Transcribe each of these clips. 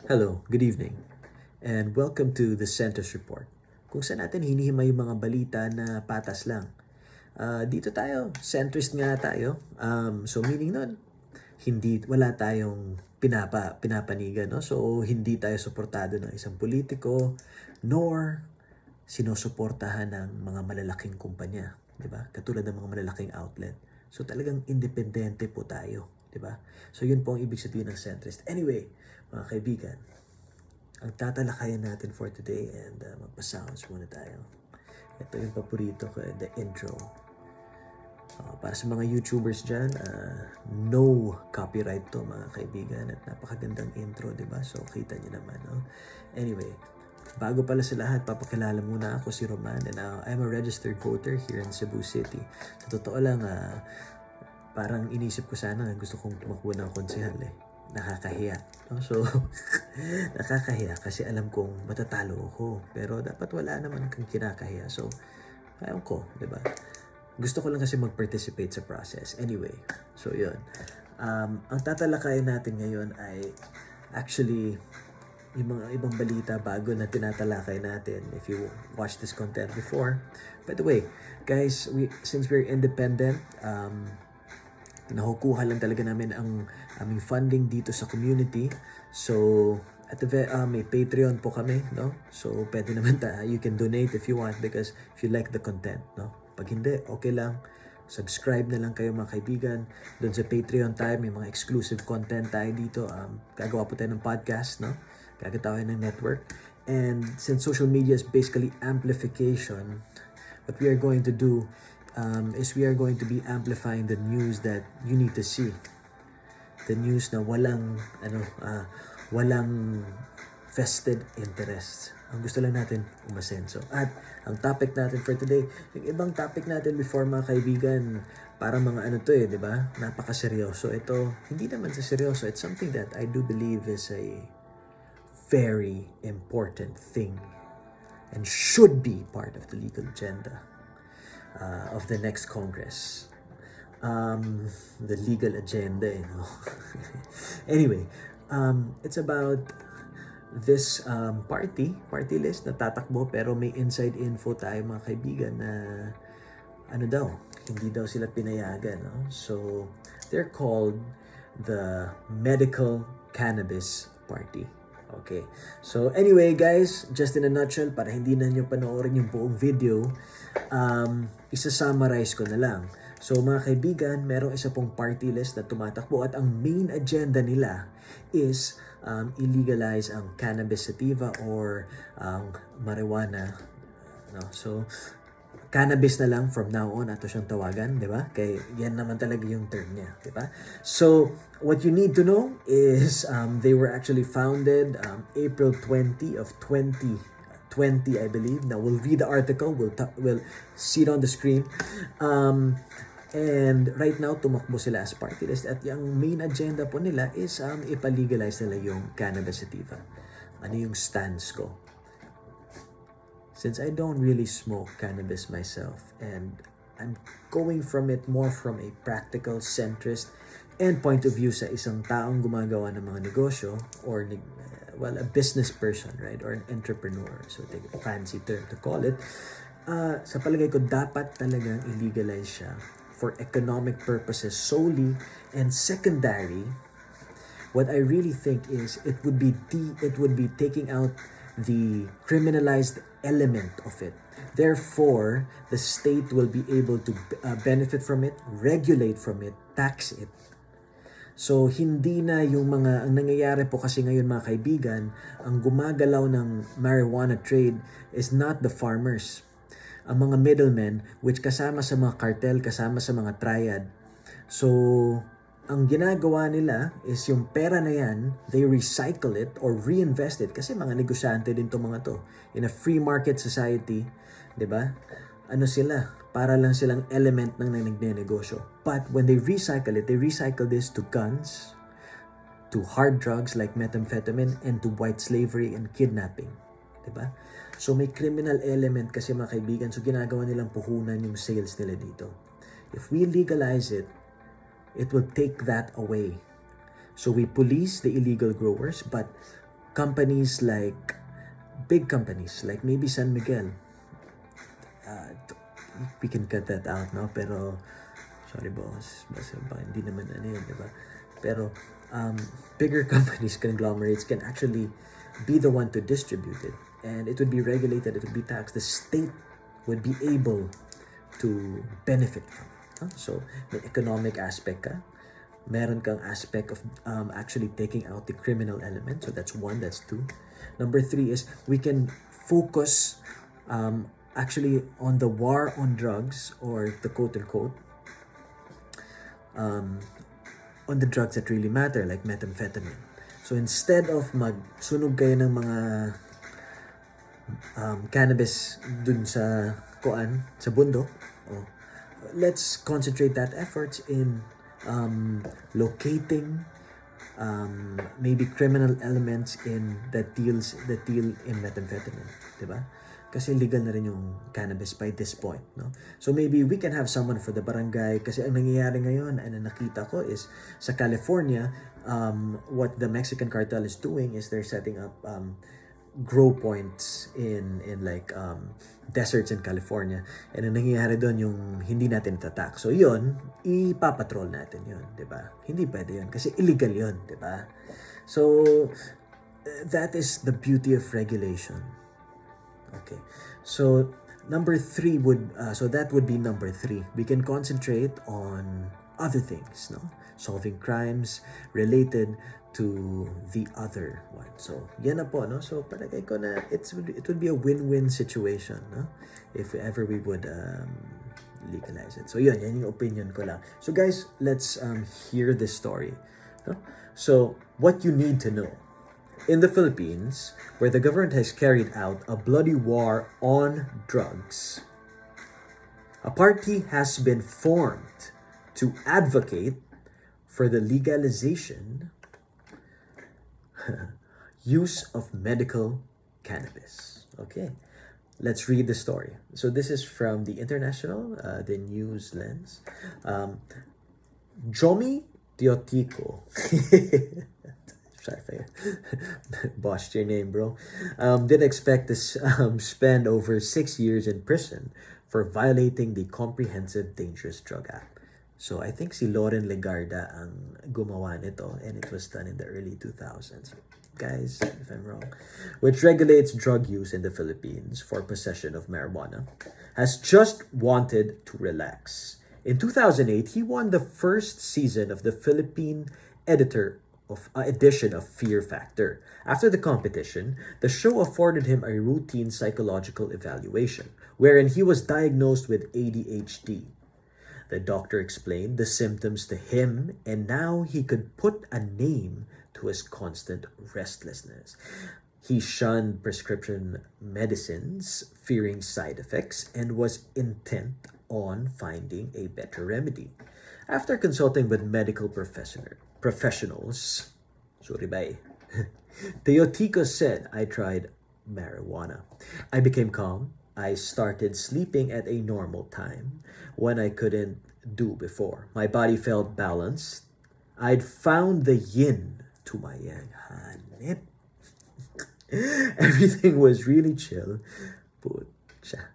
Hello, good evening, and welcome to the Centers Report, kung saan natin hinihimay yung mga balita na patas lang. Dito tayo, centrist nga tayo. So meaning nun, wala tayong pinapanigan, no? So hindi tayo suportado ng isang politiko, nor sinusuportahan ng mga malalaking kumpanya, 'di ba? Katulad ng mga malalaking outlet. So talagang independente po tayo, 'di ba? So yun po ang ibig sabihin ng centrist. Anyway, mga kaibigan, ang tatalakayan natin for today and magpa-sounds muna tayo. Ito yung paborito ko, the intro. Para sa mga YouTubers dyan, no copyright to mga kaibigan at napakagandang intro, di ba? So kita nyo naman, no? Anyway, bago pala sa lahat, papakilala muna ako si Roman and I'm a registered voter here in Cebu City. Sa totoo lang, parang inisip ko sana na gusto kong tumakbo ng konsehal eh. Nakakahiya. No? So, nakakahiya kasi alam kong matatalo ako. Pero dapat wala naman kang kinakahiya. So, ayaw ko, di ba? Gusto ko lang kasi mag-participate sa process. Anyway, so yun. Ang tatalakayan natin ngayon ay actually yung mga ibang balita bago na tinatalakay natin if you watched this content before. By the way, guys, since we're independent, nakukuha lang talaga namin ang aming funding dito sa community. So, may Patreon po kami, no? So, pwede naman you can donate if you want because if you like the content, no? Pag hindi, okay lang. Subscribe na lang kayo mga kaibigan. Doon sa Patreon tayo, may mga exclusive content tayo dito. Gagawa po tayo ng podcast, no? Gagawa tayo ng network. And since social media is basically amplification, what we are going to do is we are going to be amplifying the news that you need to see. The news na walang vested interest. Ang gusto lang natin umasenso. At ang topic natin for today, yung ibang topic natin before mga kaibigan, para mga ano to di ba? Napakaseryoso. Ito, hindi naman sa seryoso. It's something that I do believe is a very important thing and should be part of the legal agenda of the next Congress. The legal agenda, Anyway, it's about this party list na tatakbo pero may inside info tayo mga kaibigan na hindi daw sila pinayagan, no? So, they're called the Medical Cannabis Party. Okay. So, anyway, guys, just in a nutshell, para hindi na nyo panoorin yung buong video, isa-summarize ko na lang. So, mga kaibigan, merong isa pong party list na tumatakbo at ang main agenda nila is illegalize ang cannabis sativa or ang marijuana. No? So, cannabis na lang from now on ato siyang tawagan, di ba? Kaya yan naman talaga yung term niya, di ba? So, what you need to know is they were actually founded April 20 of 2020, I believe. Now, we'll read the article. We'll see it on the screen. And right now, tumakbo sila as party list. At yung main agenda po nila is ipalegalize nila yung cannabis sativa. Ano yung stance ko? Since I don't really smoke cannabis myself and I'm going from it more from a practical, centrist, and point of view sa isang taong gumagawa ng mga negosyo or a business person, right? Or an entrepreneur. So, take a fancy term to call it. Sa palagay ko, dapat talagang illegalize siya for economic purposes solely, and secondary, what I really think is it would be taking out the criminalized element of it. Therefore, the state will be able to benefit from it, regulate from it, tax it. So, hindi na yung ang nangyayari po kasi ngayon mga kaibigan, ang gumagalaw ng marijuana trade is not the farmers. Ang mga middlemen, which kasama sa mga cartel, kasama sa mga triad. So, ang ginagawa nila is yung pera na yan, they recycle it or reinvest it. Kasi mga negosyante din to mga to. In a free market society, di ba? Ano sila? Para lang silang element ng nagnenegosyo. But when they recycle it, they recycle this to guns, to hard drugs like methamphetamine, and to white slavery and kidnapping. Diba? So may criminal element kasi mga kaibigan. So ginagawa nilang puhunan yung sales nila dito. If we legalize it, it will take that away. So we police the illegal growers, but companies like, big companies like maybe San Miguel, we can cut that out, no? Pero, sorry boss, basta ba, hindi naman ano yun, di ba? Pero, bigger companies, conglomerates can actually be the one to distribute it. And it would be regulated, it would be taxed. The state would be able to benefit from it. Huh? So, may economic aspect ka. Meron kang aspect of actually taking out the criminal element. So, that's one, that's two. Number three is we can focus actually on the war on drugs, or the quote-unquote, on the drugs that really matter, like methamphetamine. So instead of magsunog kayo ng mga cannabis dun sa bundok, let's concentrate that efforts in locating maybe criminal elements in that deal in methamphetamine, diba? Kasi legal na rin yung cannabis by this point, no? So maybe we can have someone for the barangay, kasi ang nangyayari ngayon, and nakita ko is sa California, what the Mexican cartel is doing is they're setting up grow points in like deserts in California, and ang nangyayari doon yung hindi natin tatak. So yun, ipapatrol natin yun, di ba? Hindi pwede yun kasi illegal yun, di ba? So that is the beauty of regulation. Okay, so number three would so that would be number three. We can concentrate on other things, no? Solving crimes related to the other one. So yan na po, no? So palagay ko na it would be a win-win situation, no? If ever we would legalize it. So yan yung opinion ko lang. So guys, let's hear this story, no? So what you need to know. In the Philippines, where the government has carried out a bloody war on drugs, a party has been formed to advocate for the legalization use of medical cannabis. Okay, let's read the story. So this is from the International, the News Lens. Jomi Teotico. Sorry, botched your name, bro. Didn't expect to spend over 6 years in prison for violating the Comprehensive Dangerous Drug Act. So I think si Loren Legarda ang gumawa nito, and it was done in the early 2000s. Guys, if I'm wrong, which regulates drug use in the Philippines for possession of marijuana, has just wanted to relax. In 2008, he won the first season of the Philippine edition of Fear Factor. After the competition, the show afforded him a routine psychological evaluation, wherein he was diagnosed with ADHD. The doctor explained the symptoms to him, and now he could put a name to his constant restlessness. He shunned prescription medicines, fearing side effects, and was intent on finding a better remedy. After consulting with medical professionals, Teotico said, "I tried marijuana. I became calm. I started sleeping at a normal time when I couldn't do before. My body felt balanced. I'd found the yin to my yang. Hanip. Everything was really chill.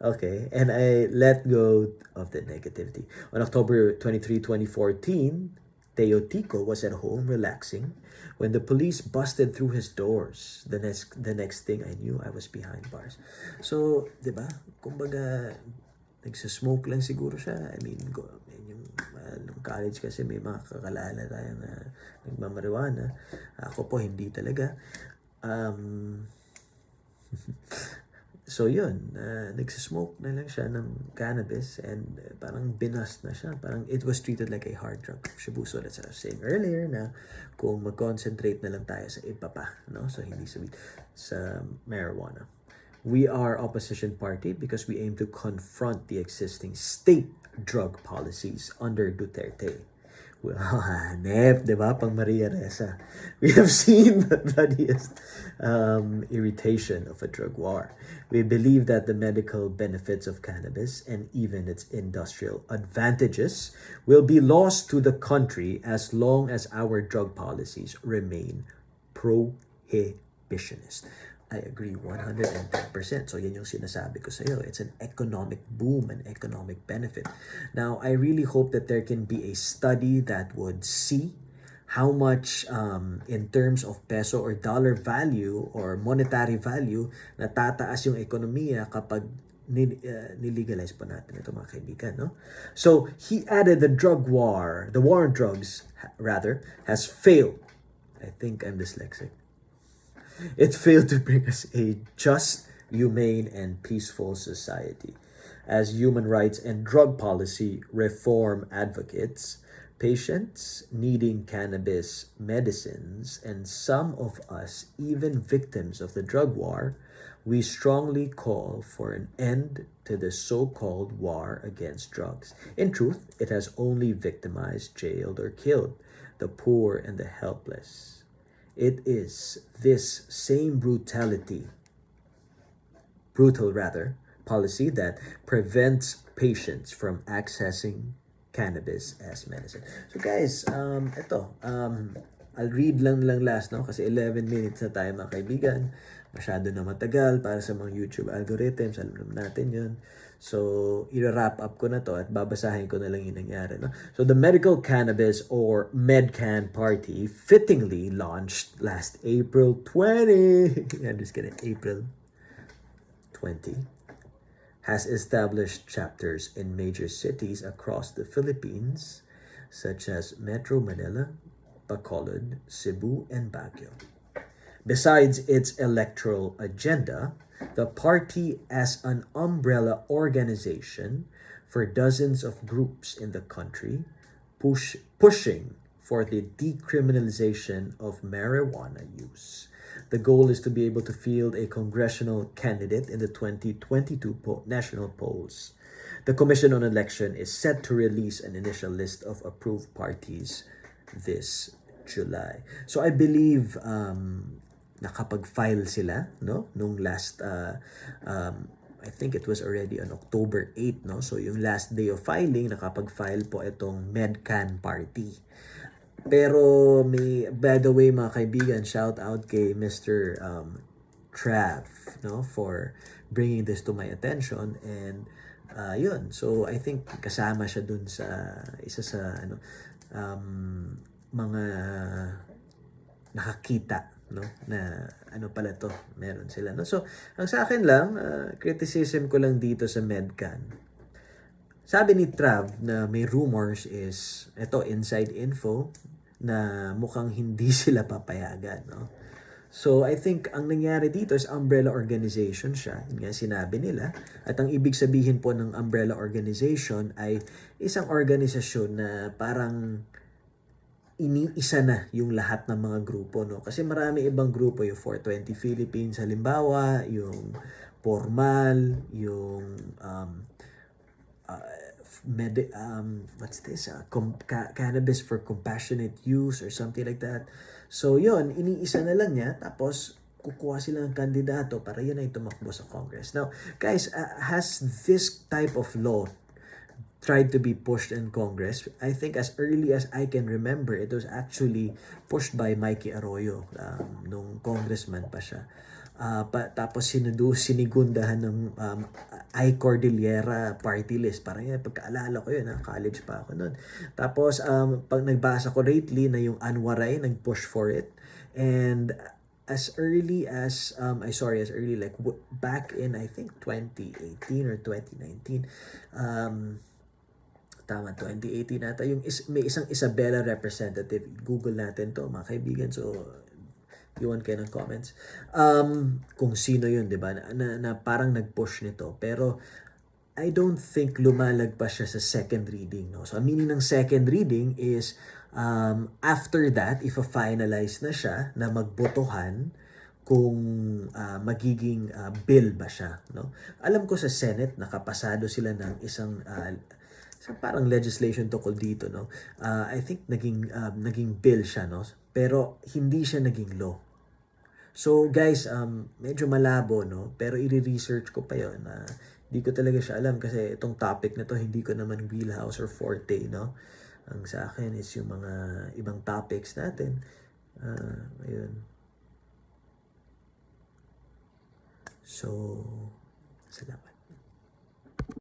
Okay, and I let go of the negativity." On October 23, 2014, Teotico was at home relaxing when the police busted through his doors. The next thing I knew, I was behind bars. So, di ba? Kumbaga, nagsasmoke lang siguro siya. I mean, yung nung college kasi may mga kakalala tayo na nagmamariwana. Ako po, hindi talaga. So yun, nagsismoke na lang siya ng cannabis, and parang binast na siya. Parang it was treated like a hard drug. Shibuso, that's what I was saying earlier, na kung mag-concentrate na lang tayo sa iba pa, no? So hindi sa marijuana. We are opposition party because we aim to confront the existing state drug policies under Duterte. Hanep, di ba? Pang Maria Ressa. We have seen the bloodiest irritation of a drug war. We believe that the medical benefits of cannabis and even its industrial advantages will be lost to the country as long as our drug policies remain prohibitive. prohibitionist. I agree 110%. So yan yung sinasabi ko sa'yo. It's an economic boom, an economic benefit. Now, I really hope that there can be a study that would see how much in terms of peso or dollar value or monetary value natataas yung ekonomiya kapag nilegalize po natin ito mga kaibigan, no? So, he added the war on drugs, rather, has failed. I think I'm dyslexic. It failed to bring us a just, humane, and peaceful society. As human rights and drug policy reform advocates, patients needing cannabis medicines, and some of us even victims of the drug war, we strongly call for an end to the so-called war against drugs. In truth, it has only victimized, jailed, or killed the poor and the helpless. It is this same brutal policy that prevents patients from accessing cannabis as medicine. So guys, I'll read lang last, no? Kasi 11 minutes na tayo mga kaibigan. Masyado na matagal para sa mga YouTube algorithms. Alam naman natin yun. So, i-wrap up ko na to at babasahin ko na lang yung nangyari. No? So, the Medical Cannabis or MedCan Party fittingly launched last April 20. I'm just kidding. April 20. Has established chapters in major cities across the Philippines, such as Metro Manila, Bacolod, Cebu, and Baguio. Besides its electoral agenda, the party as an umbrella organization for dozens of groups in the country pushing for the decriminalization of marijuana use. The goal is to be able to field a congressional candidate in the 2022 national polls. The Commission on Election is set to release an initial list of approved parties this July. So I believe nakapag-file sila, no? Nung last I think it was already on October 8, no? So yung last day of filing, nakapag-file po itong MedCan Party. Pero by the way mga kaibigan, shout out kay Mr. Trav, no, for bringing this to my attention, and yun. So I think kasama siya dun sa isa sa mga nakakita, no, na pala to, meron sila, no. So ang sa akin lang, criticism ko lang dito sa MedCan. Sabi ni Trav na may rumors is inside info na mukhang hindi sila papayagan, no. So I think ang nangyari dito is umbrella organization siya. Yun nga sinabi nila. At ang ibig sabihin po ng umbrella organization ay isang organisasyon na parang iniisa na yung lahat ng mga grupo, no? Kasi marami ibang grupo, yung 420 Philippines halimbawa, yung Formal, yung what's this? Cannabis for Compassionate Use or something like that. So yun, iniisa na lang niya, tapos kukuha sila ng kandidato para yun ay tumakbo sa Congress. Now, guys, has this type of law tried to be pushed in Congress? I think as early as I can remember, it was actually pushed by Mikey Arroyo nung congressman pa siya. Tapos sinigundahan ng I Cordillera party list. Parang yan, pagkaalala ko yun, college pa ako nun. Tapos, pag nagbasa ko lately na yung Anwaray, nag-push for it. And as early like back in, I think, 2018 or 2019, tama, 2018 nata, may isang Isabela representative, Google natin to, mga kaibigan, so iwan kayo ng comments kung sino yun, di ba, na parang nag-push nito, pero I don't think lumalagpas siya sa second reading, no? So, ang meaning ng second reading is after that, if finalize na siya, na magbotohan kung magiging bill ba siya, no? Alam ko sa Senate, nakapasado sila ng isang parang legislation tungkol dito, no? I think naging bill siya, no? Pero hindi siya naging law. So guys, medyo malabo, no? Pero i-research ko pa yun. Hindi ko talaga siya alam kasi itong topic na to hindi ko naman wheelhouse or forte, no? Ang sa akin is yung mga ibang topics natin. Ayun. So, salamat.